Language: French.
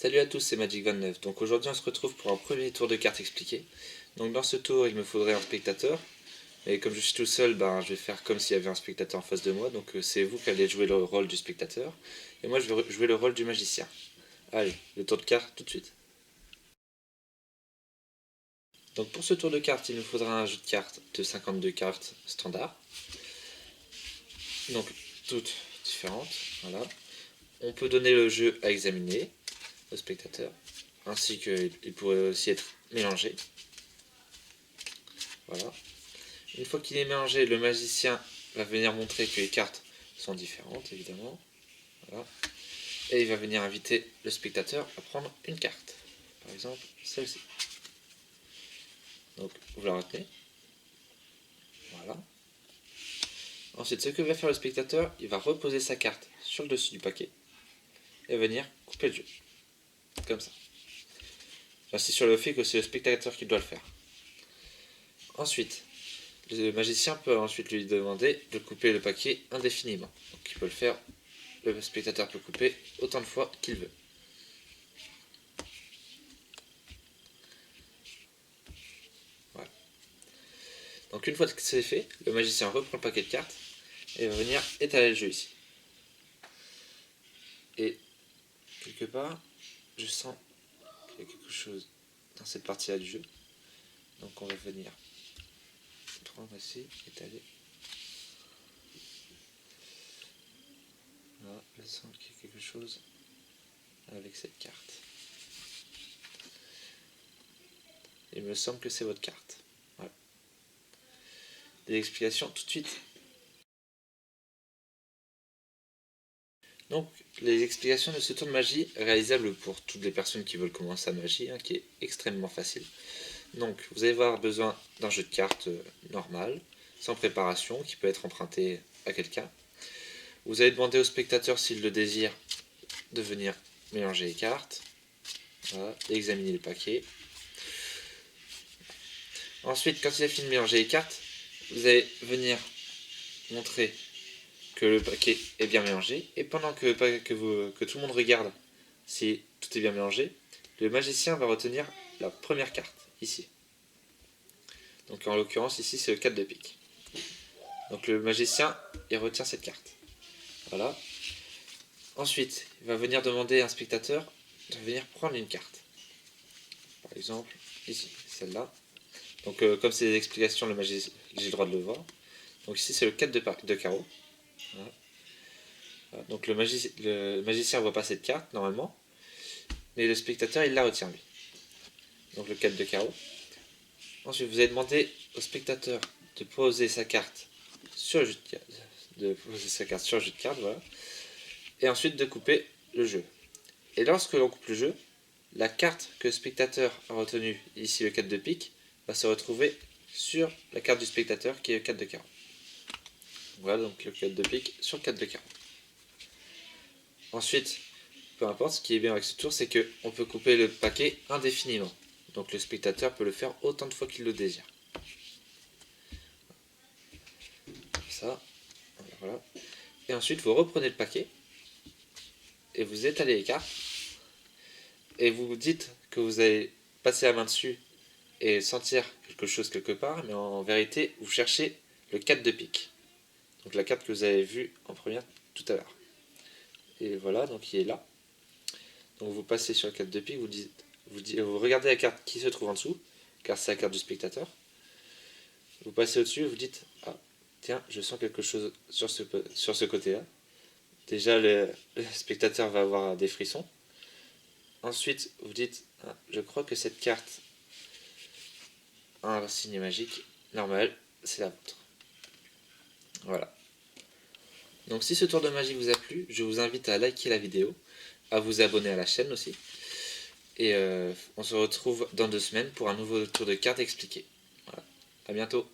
Salut à tous, c'est Magic29. Donc aujourd'hui on se retrouve pour un premier tour de cartes expliqué. Donc dans ce tour il me faudrait un spectateur. Et comme je suis tout seul, je vais faire comme s'il y avait un spectateur en face de moi. Donc c'est vous qui allez jouer le rôle du spectateur. Et moi je vais jouer le rôle du magicien. Allez, le tour de cartes tout de suite. Donc pour ce tour de cartes, il nous faudra un jeu de cartes de 52 cartes standard. Donc toutes différentes, voilà. On peut donner le jeu à examiner au spectateur, ainsi qu'il pourrait aussi être mélangé. Voilà. Une fois qu'il est mélangé, le magicien va venir montrer que les cartes sont différentes, évidemment. Voilà. Et il va venir inviter le spectateur à prendre une carte. Par exemple, celle-ci. Donc, vous la retenez. Voilà. Ensuite, ce que va faire le spectateur, il va reposer sa carte sur le dessus du paquet et venir couper le jeu. Comme ça. J'insiste sur le fait que c'est le spectateur qui doit le faire. Ensuite, le magicien peut ensuite lui demander de couper le paquet indéfiniment. Donc il peut le faire, le spectateur peut couper autant de fois qu'il veut. Voilà. Donc une fois que c'est fait, le magicien reprend le paquet de cartes et va venir étaler le jeu ici. Et quelque part, je sens qu'il y a quelque chose dans cette partie-là du jeu. Donc on va venir prendre ici, étaler. Voilà, je sens qu'il y a quelque chose avec cette carte. Il me semble que c'est votre carte. Voilà. Des explications tout de suite. Donc, les explications de ce tour de magie, réalisable pour toutes les personnes qui veulent commencer la magie, qui est extrêmement facile. Donc, vous allez avoir besoin d'un jeu de cartes normal, sans préparation, qui peut être emprunté à quelqu'un. Vous allez demander au spectateur, s'il le désire, de venir mélanger les cartes, voilà, et examiner le paquet. Ensuite, quand il a fini de mélanger les cartes, vous allez venir montrer que le paquet est bien mélangé, et pendant que tout le monde regarde si tout est bien mélangé, le magicien va retenir la première carte, ici. Donc en l'occurrence, ici c'est le 4 de pique. Donc le magicien, il retient cette carte. Voilà. Ensuite, il va venir demander à un spectateur de venir prendre une carte. Par exemple, ici, celle-là. Donc comme c'est des explications, j'ai le droit de le voir. Donc ici c'est le 4 de carreau. Voilà. Voilà. Donc le magicien ne voit pas cette carte, normalement. Mais le spectateur, il la retient, lui. Donc le 4 de carreau. Ensuite, vous allez demander au spectateur de poser sa carte sur le jeu de cartes, voilà. Et ensuite de couper le jeu. Et lorsque l'on coupe le jeu, la carte que le spectateur a retenue, ici le 4 de pique, va se retrouver sur la carte du spectateur qui est le 4 de carreau. Voilà donc le 4 de pique sur le 4 de carreau. Ensuite, peu importe, ce qui est bien avec ce tour, c'est qu'on peut couper le paquet indéfiniment. Donc le spectateur peut le faire autant de fois qu'il le désire. Comme ça, voilà. Et ensuite, vous reprenez le paquet, et vous étalez les cartes, et vous vous dites que vous allez passer la main dessus et sentir quelque chose quelque part, mais en vérité, vous cherchez le 4 de pique. Donc la carte que vous avez vue en première tout à l'heure. Et voilà, donc il est là. Donc vous passez sur le 4 de pique, vous regardez la carte qui se trouve en dessous, car c'est la carte du spectateur. Vous passez au-dessus et vous dites, ah, tiens, je sens quelque chose sur ce côté-là. Déjà, le spectateur va avoir des frissons. Ensuite, vous dites, ah, je crois que cette carte a un signe magique normal, c'est la vôtre. Voilà. Donc si ce tour de magie vous a plu, je vous invite à liker la vidéo, à vous abonner à la chaîne aussi. Et on se retrouve dans 2 semaines pour un nouveau tour de cartes expliqué. Voilà. À bientôt.